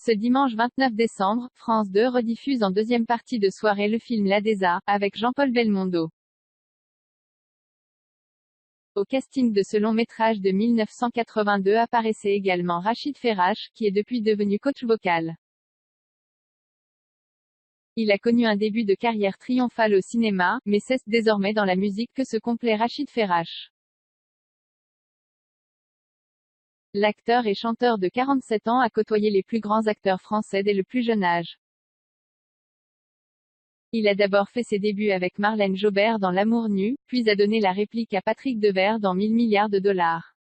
Ce dimanche 29 décembre, France 2 rediffuse en deuxième partie de soirée le film L'Adesa, avec Jean-Paul Belmondo. Au casting de ce long métrage de 1982 apparaissait également Rachid Ferrache, qui est depuis devenu coach vocal. Il a connu un début de carrière triomphale au cinéma, mais c'est désormais dans la musique que se complaît Rachid Ferrache. L'acteur et chanteur de 47 ans a côtoyé les plus grands acteurs français dès le plus jeune âge. Il a d'abord fait ses débuts avec Marlène Jobert dans L'amour nu, puis a donné la réplique à Patrick Devers dans 1000 milliards de dollars.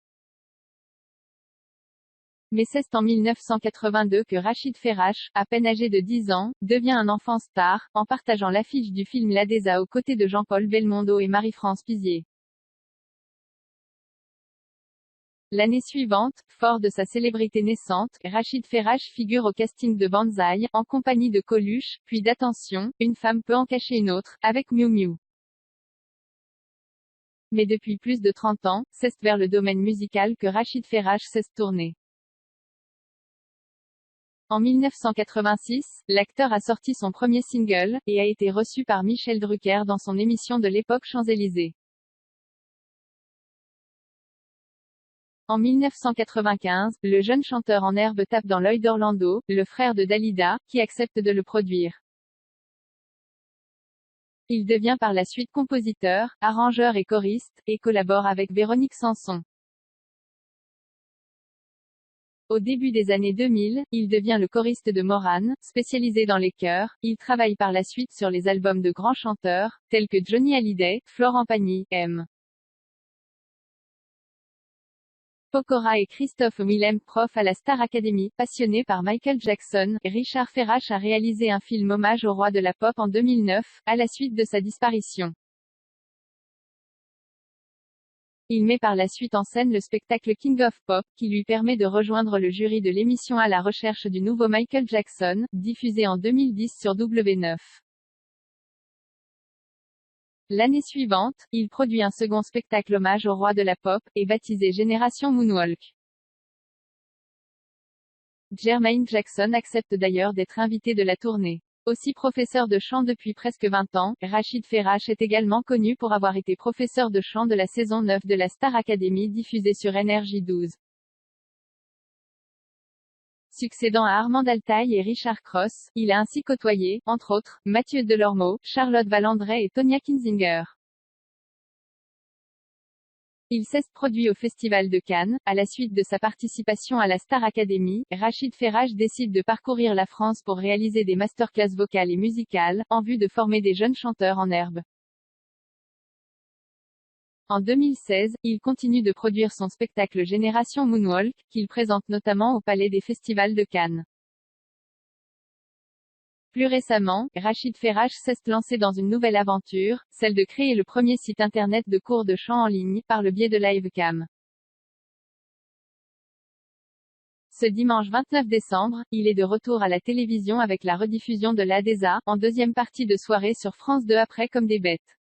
Mais c'est en 1982 que Rachid Ferrache, à peine âgé de 10 ans, devient un enfant star, en partageant l'affiche du film L'Adesa aux côtés de Jean-Paul Belmondo et Marie-France Pizier. L'année suivante, fort de sa célébrité naissante, Rachid Ferrache figure au casting de Banzai, en compagnie de Coluche, puis d'Attention, une femme peut en cacher une autre, avec Miu Miu. Mais depuis plus de 30 ans, c'est vers le domaine musical que Rachid Ferrache s'est tourné. En 1986, l'acteur a sorti son premier single, et a été reçu par Michel Drucker dans son émission de l'époque Champs-Élysées. En 1995, le jeune chanteur en herbe tape dans l'œil d'Orlando, le frère de Dalida, qui accepte de le produire. Il devient par la suite compositeur, arrangeur et choriste, et collabore avec Véronique Sanson. Au début des années 2000, il devient le choriste de Morane, spécialisé dans les chœurs. Il travaille par la suite sur les albums de grands chanteurs, tels que Johnny Hallyday, Florent Pagny, M. Pokora et Christophe Willem, prof à la Star Academy, passionné par Michael Jackson. Richard Ferrache a réalisé un film hommage au roi de la pop en 2009, à la suite de sa disparition. Il met par la suite en scène le spectacle King of Pop, qui lui permet de rejoindre le jury de l'émission À la recherche du nouveau Michael Jackson, diffusée en 2010 sur W9. L'année suivante, il produit un second spectacle hommage au roi de la pop, et baptisé Génération Moonwalk. Jermaine Jackson accepte d'ailleurs d'être invité de la tournée. Aussi professeur de chant depuis presque 20 ans, Rachid Ferrache est également connu pour avoir été professeur de chant de la saison 9 de la Star Academy diffusée sur Énergie 12. Succédant à Armand Altaï et Richard Cross, il a ainsi côtoyé, entre autres, Mathieu Delormeau, Charlotte Valandrey et Tonya Kinzinger. Il s'est produit au Festival de Cannes. À la suite de sa participation à la Star Academy, Rachid Ferrache décide de parcourir la France pour réaliser des masterclass vocales et musicales, en vue de former des jeunes chanteurs en herbe. En 2016, il continue de produire son spectacle Génération Moonwalk, qu'il présente notamment au Palais des Festivals de Cannes. Plus récemment, Rachid Ferrache s'est lancé dans une nouvelle aventure, celle de créer le premier site internet de cours de chant en ligne, par le biais de Livecam. Ce dimanche 29 décembre, il est de retour à la télévision avec la rediffusion de L'Adesa, en deuxième partie de soirée sur France 2 après Comme des bêtes.